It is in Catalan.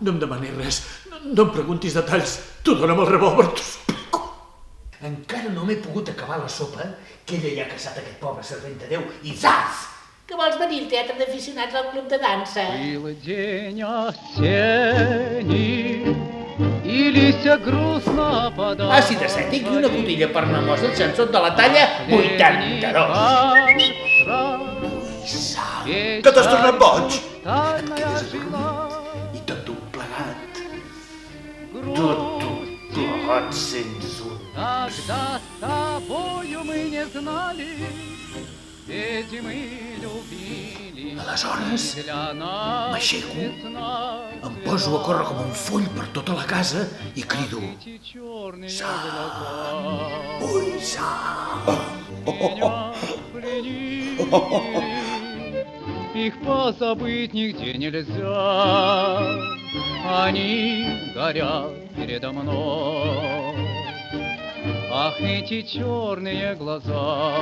no em demanis res. No em preguntis detalls. Tu dona'm el revòlver, t'ho suplico. Encara no m'he pogut acabar la sopa que ella hi ha casat aquest pobre servent de Déu i zas! Que vols venir al teatre d'aficionats al club de dansa? Был день осенний, и листья грустно падали. Àcid acètic i una cotilla per anar amb els sensor de la talla 82. Que t'has tornat boig? I tot un plegat. Tot un plegat sense un. Тогда с тобою мы не знали, ведь мы любили. Aleshores, Для нас m'aixeco, весна em poso a córrer com un foll per tota la casa i crido: эти черные Сам, глаза ui, Sam! меня пленили. Их позабыть нигде нельзя, они горят передо мной. Ах, эти черные глаза.